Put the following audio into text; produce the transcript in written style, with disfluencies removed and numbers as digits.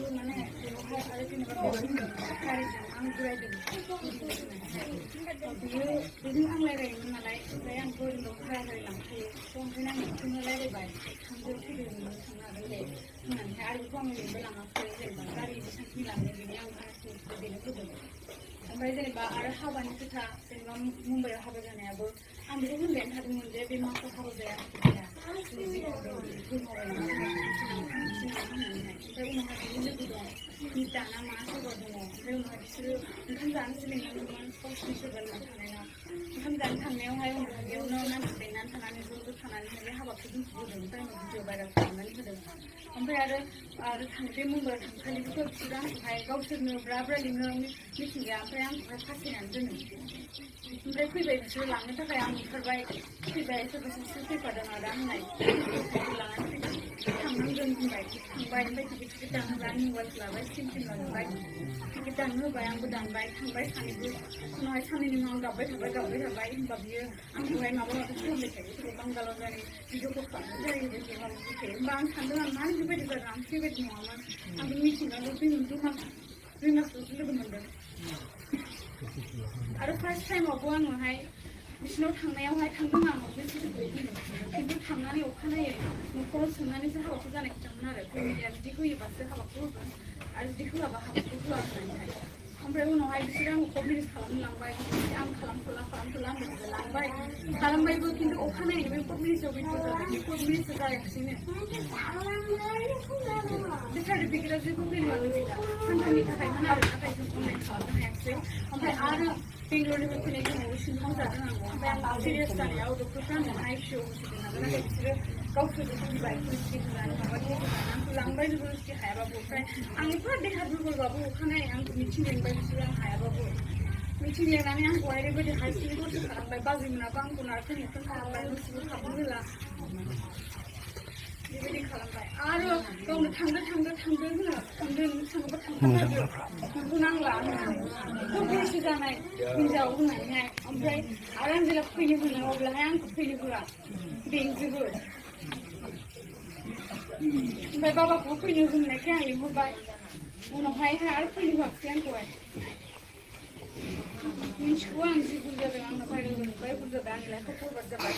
माने बेवहाय आरो जेनेबा गारिजों आं बेरायदों बियो बेजों आं रायलायोमोन नालाय ओमफ्राय आं बोरियाव भारा गारि लांखायो ओमफ्राय आं बेखौनो रायलायबाय थांदो फैदो नोङो थांनो हागोन दे होननानैहाय आरो बेखौ आं लिंबो लाङाखै जेनेबा गारि बेसेबांखिनि लाङो बेनि आं भाराखौ बेनो होदों ओमफ्राय जेनेबा आरो हाबानि खोथा जेनेबा मुम्बाइआव हाबा जानायाबो आं बेखौ होनबायानो थादोंमोन जे बे मासाव हाबा जाया ओमफ्राय उनावहाय बिनि लोगो दं मिता ना मा सोरबा दङ ओमफ्राय उनावहाय बिसोरो ओंखाम जानोसो लिंलांदोंमोन गावसिनि सोरबा लोगो थानाया ओंखाम जानो थांनायावहाय उनावहाय बेयावनो मानसि लिंनानै थानानै ज' थानानै बे हाबाखौ दोनथ'बोदों ओमफ्राय उनाव भिडिअ भाइरेल खालामनानै होदों ओमफ्राय आरो बे मुम्बाइआव थांखालिबोथ' बिसोरो आंखौहाय गावसोरनो ब्रा ब्रा लिङो मिथिंगाया ओमफ्राय आंखौहाय फासिनानै दोनो ओमफ्राय फैबाय बिसोरो लांनो थाखाय आं ओंखारबाय फैबाय सोरबा सासे फैफादों आदा होननाय लानानै थांनांगोन होनबाय थांबाय ओमफ्य टिकेट दानहोबाय आं मबाइल लाबाय सिम लांबाय टिकेट दाननो होबाय आंबो दानबाय थांबाय सानैबो उनावहाय सानैनि उनाव गाबबाय थाबाय होनबा बियो आंखौहाय माबा माबि खालामबाय थायो सोरबा बांगालाव जानाय भिडिअखौ खालामनो जायो बेबायदि माबा थायो होमबा आं सानदों आं मानो बेबायदि जादों आं बेबायदि नङामोन आं मिथिंगाल' दुइ मासल'सो लोगो मोनदों आरो फार्स्ट टाइमावबो आङोहाय बिसिनाव थांनायावहाय थांदों आं खिन्थु थांनानै अखानायै न'खराव सोंनानैसो हाबाखौ जानाय खोथामोन आरो फेमिलिया जुदि होयोबासो हाबाखौ होगोन आरो जुदि होआबा हाबाखौ होआ होननानैहाय ओमफ्राय उनावहाय बिसोरो आंखौ कभ मेरेज खालामनो लांबाय आं खालामथ'ला आंबो खालामबायबो खिन्थु अखानायै बे कभ मेरेजआव भिडिअ जाबाय बे कभ मेरेजआ जायाखिसैनो बे सार्टिफिकेटआ जेबो भेलुआनो गैला सानथामनि थाखायमोन आरो नाथाय जों अनलाइन खालामनो हायाखिसै ओमफ्राय आरो बेंगलरनिफ्राय फैनाय समाव सिङाव जादों आं ओमफ्राय आं सिरियास जानायाव डक्टरफ्रा आंनो आइसिइउ होसिगोन नालाय नाथाय बिसोरो गावसोरबो बुजिबाय पुलिसटि होनानै माबा होनानै आंखौ लांबाय जबरदस्ति हायाबाबो ओमफ्राय आं एफा देहा दुरबलबाबो अखानायै आंखौ मिथिं लेंबाय बिसोरो आं हायाबाबो मिथिं लेंनानै आंखौहाय ओरैबायदि हारसिङै दसे खालामबाय बाजैमोनाबो आंखौ नारथोन खालामबाय दसेबो थाबनो होला बेबायदि खालामबाय आरो गावनो थांदो होनो थांदों नों थाङोबा थांथारनांगौ नोंखौ नांला होननानै बैसो जानाय हिनजाव होननानैहाय ओमफ्राय आरो आं जेब्ला फैनो होनो अब्लाहाय आंखौ फैनो होआ बेंजोबो ओमफ्राय बाबाखौबो फैनो होननायखाय आं लिंहरबाय उनावहाय आरो फैनो होआखिसै आंखौहाय मिथिगौ आं जि बुरजा जादों आंना भाइरेल जाबाय बुरजा जाबाय आंनि लाइफआव फरवार्ड जाबाय